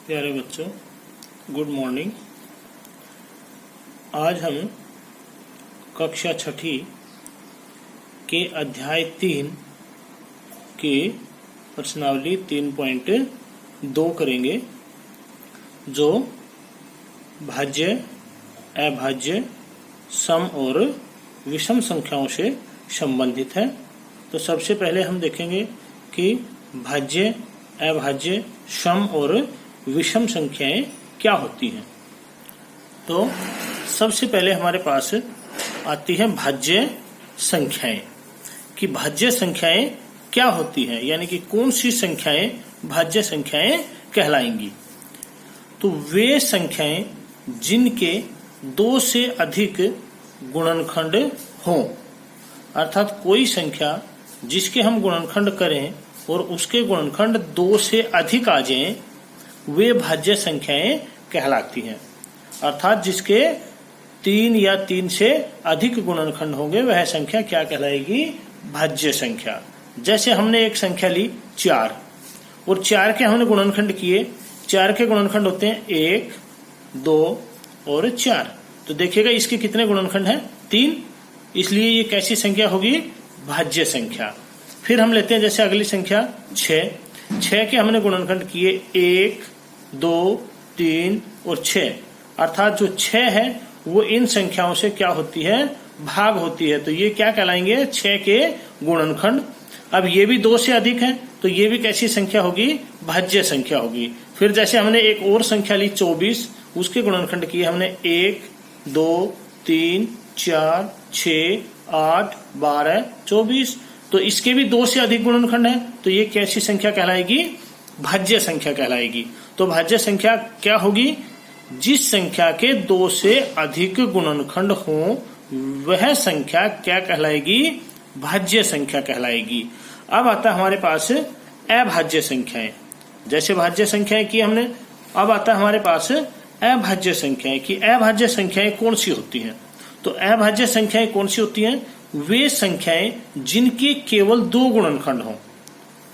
प्यारे बच्चों, good morning. आज हम कक्षा छठी के अध्याय 3 की प्रश्नावली 3.2 करेंगे, जो भाज्य, अभाज्य, सम और विषम संख्याओं से संबंधित है। तो सबसे पहले हम देखेंगे कि भाज्य, अभाज्य, सम और विषम संख्याएं क्या होती हैं। तो सबसे पहले हमारे पास आती है भाज्य संख्याएं, कि भाज्य संख्याएं क्या होती हैं, यानी कि कौन सी संख्याएं भाज्य संख्याएं कहलाएंगी। तो वे संख्याएं जिनके 2 से अधिक गुणनखंड हों, अर्थात कोई संख्या जिसके हम गुणनखंड करें और उसके गुणनखंड 2 से अधिक आ जाएं, वे भाज्य संख्याएं कहलाती हैं। अर्थात जिसके 3 या 3 से अधिक गुणनखंड होंगे, वह संख्या क्या कहलाएगी? भाज्य संख्या। जैसे हमने एक संख्या ली 4 और 4 के हमने गुणनखंड किए। 4 के गुणनखंड होते हैं 1, 2 और 4। तो देखिएगा इसके कितने गुणनखंड हैं? 3। इसलिए ये कैसी संख्या होगी? भाज्य संख्या। फिर हम लेते हैं जैसे अगली संख्या 6 के हमने गुणनखंड किए 1, 2, 3 और 6। अर्थात जो 6 है वो इन संख्याओं से क्या होती है? भाग होती है। तो ये क्या कहलाएंगे? 6 के गुणनखंड। अब ये भी 2 से अधिक है, तो ये भी कैसी संख्या होगी? भाज्य संख्या होगी। फिर जैसे हमने एक और संख्या ली 24, उसके गुणनखंड किए हमने 1, 2, 3, 4, 6, 8, 12, 24। तो इसके भी 2 से अधिक गुणनखंड है, तो ये कैसी संख्या कहलाएगी? भाज्य संख्या कहलाएगी। तो भाज्य संख्या क्या होगी? जिस संख्या के 2 से अधिक गुणनखंड हों, वह संख्या क्या कहलाएगी? भाज्य संख्या कहलाएगी। अब आता है हमारे पास अभाज्य संख्याएं। जैसे भाज्य संख्याएं की हमने, अब आता है हमारे पास अभाज्य संख्याएं। कि अभाज्य संख्याएं कौन सी होती हैं? तो अभाज्य संख्याएं कौन सी होती हैं? वे संख्याएं जिनके केवल 2 गुणनखंड हों।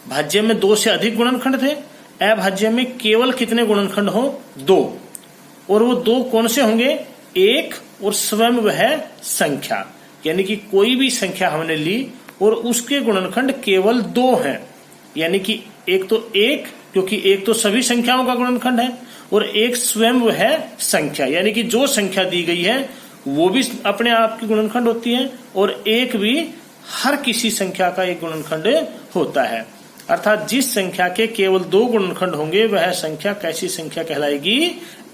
भाज्य में 2 से अधिक गुणनखंड थे, अभाज्य में केवल कितने गुणनखंड हो? 2। और वो 2 कौन से होंगे? 1 और स्वयं वह संख्या। यानी कि कोई भी संख्या हमने ली और उसके गुणनखंड केवल 2 हैं। यानी कि एक तो 1, क्योंकि 1 तो सभी संख्याओं का गुणनखंड है, और 1 स्वयं वह संख्या, यानी कि जो संख्या दी गई है वो भी अपने आप की गुणनखंड होती है, और 1 भी हर किसी संख्या का एक गुणनखंड होता है। अर्थात जिस संख्या के केवल 2 गुणनखंड होंगे, वह संख्या कैसी संख्या कहलाएगी?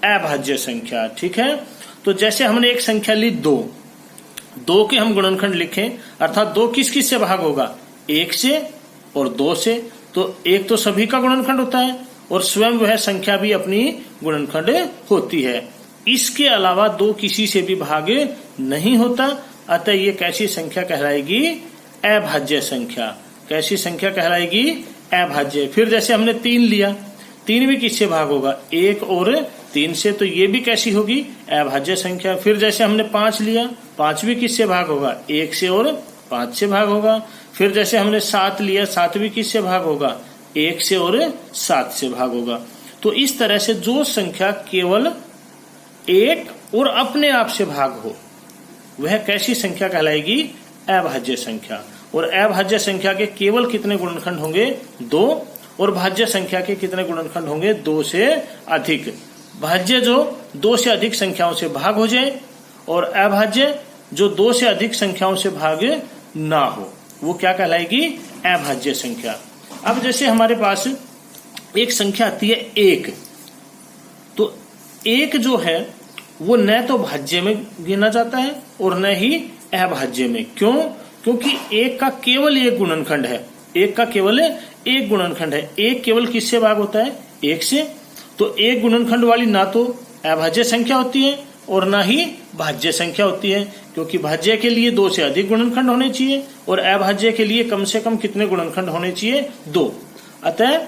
अभाज्य संख्या। ठीक है। तो जैसे हमने एक संख्या ली 2 के हम गुणनखंड लिखें, अर्थात 2 किस किस से भाग होगा? 1 से और 2 से। तो 1 तो सभी का गुणनखंड होता है, और स्वयं वह संख्या भी अपनी गुणनखंड होती है। इसके अलावा 2 किसी से भी भाग नहीं होता, अतः ये कैसी संख्या कहलाएगी? अभाज्य संख्या। कैसी संख्या कहलाएगी? अभाज्य। फिर जैसे हमने 3 लिया, 3 भी किससे भाग होगा? 1 और 3 से। तो ये भी कैसी होगी? अभाज्य संख्या। फिर जैसे हमने 5 लिया, 5 भी किससे भाग होगा? 1 से और 5 से भाग होगा। फिर जैसे हमने 7 लिया, 7 भी किससे भाग होगा? 1 से और 7 से भाग होगा। तो इस तरह से जो संख्या केवल 1 और अपने आप से भाग हो, वह कैसी संख्या कहलाएगी? अभाज्य संख्या। और अभाज्य संख्या के केवल कितने गुणनखंड होंगे? 2। और भाज्य संख्या के कितने गुणनखंड होंगे? 2 से अधिक। भाज्य जो 2 से अधिक संख्याओं से भाग हो जाए, और अभाज्य जो 2 से अधिक संख्याओं से भाग ना हो, वो क्या कहलाएगी? अभाज्य संख्या। अब जैसे हमारे पास एक संख्या आती है 1, तो 1 जो है वो न तो भाज्य में गिना जाता है और न ही अभाज्य में। क्यों? क्योंकि 1 का केवल 1 गुणनखंड है। 1 का केवल 1 गुणनखंड है। 1 केवल किससे भाग होता है? 1 से। तो 1 गुणनखंड वाली ना तो अभाज्य संख्या होती है और ना ही भाज्य संख्या होती है, क्योंकि भाज्य के लिए 2 से अधिक गुणनखंड होने चाहिए और अभाज्य के लिए कम से कम कितने गुणनखंड होने चाहिए? 2। अतः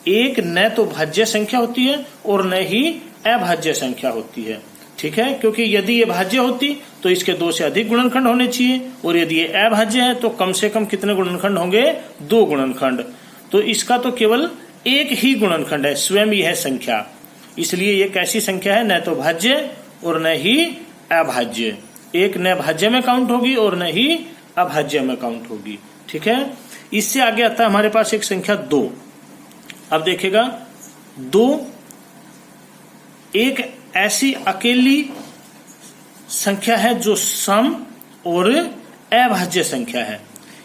1 न तो भाज्य संख्या होती है और न ही अभाज्य संख्या होती है। ठीक है। क्योंकि यदि ये भाज्य होती तो इसके 2 से अधिक गुणनखंड होने चाहिए, और यदि ये अभाज्य है तो कम से कम कितने गुणनखंड होंगे? 2 गुणनखंड। तो इसका तो केवल 1 ही गुणनखंड है, स्वयं यह संख्या। इसलिए ये कैसी संख्या है, न तो भाज्य और न ही अभाज्य। एक न भाज्य में काउंट होगी और न ही अभाज्य में काउंट होगी। ठीक है, इससे आगे आता है हमारे पास एक संख्या 2। अब देखेगा 2 एक ऐसी अकेली संख्या है जो सम और अभाज्य संख्या है।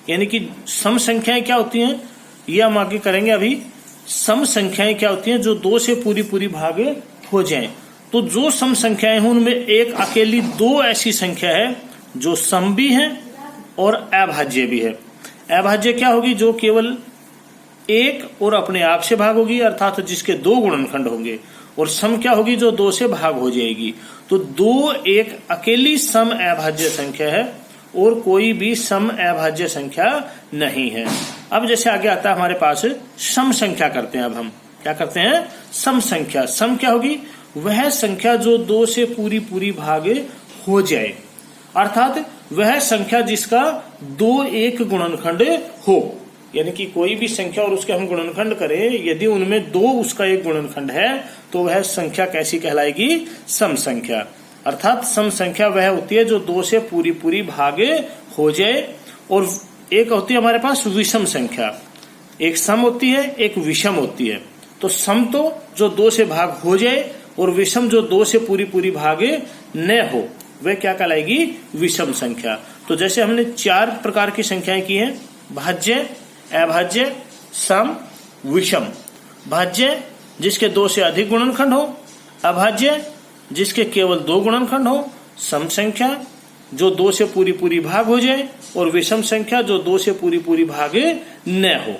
यानी कि सम संख्याएं क्या होती हैं, ये हम आगे करेंगे। अभी सम संख्याएं क्या होती हैं, जो 2 से पूरी पूरी भाग हो जाएं। तो जो सम संख्याएं हैं उनमें एक अकेली 2 ऐसी संख्या है जो सम भी है और अभाज्य भी है। अभाज्य क्या होगी, जो केवल एक और अपने आप से भाग होगी, अर्थात जिसके 2 गुणनखंड होंगे। और सम क्या होगी, जो 2 से भाग हो जाएगी। तो 2 एक अकेली सम अभाज्य संख्या है और कोई भी सम अभाज्य संख्या नहीं है। अब जैसे आगे आता है हमारे पास सम संख्या करते हैं। अब हम क्या करते हैं, सम संख्या। सम क्या होगी, वह संख्या जो 2 से पूरी पूरी भाग हो जाए, अर्थात वह संख्या जिसका 2 एक गुणनखंड हो। यानी कि कोई भी संख्या और उसके हम गुणनखंड करें, यदि उनमें 2 उसका एक गुणनखंड है तो वह संख्या कैसी कहलाएगी, सम संख्या। अर्थात सम संख्या वह होती है जो 2 से पूरी पूरी भाग हो जाए। और एक होती है हमारे पास विषम संख्या। एक सम होती है, एक विषम होती है। तो सम तो जो 2 से भाग हो जाए और विषम जो 2 से पूरी पूरी भाग न हो, वह क्या कहलाएगी, विषम संख्या। तो जैसे हमने 4 प्रकार की संख्याएं की हैं, भाज्य, अभाज्य, सम, विषम। भाज्य जिसके 2 से अधिक गुणनखंड हो, अभाज्य जिसके केवल 2 गुणनखंड हो, सम संख्या जो 2 से पूरी पूरी भाग हो जाए, और विषम संख्या जो 2 से पूरी पूरी भाग न हो।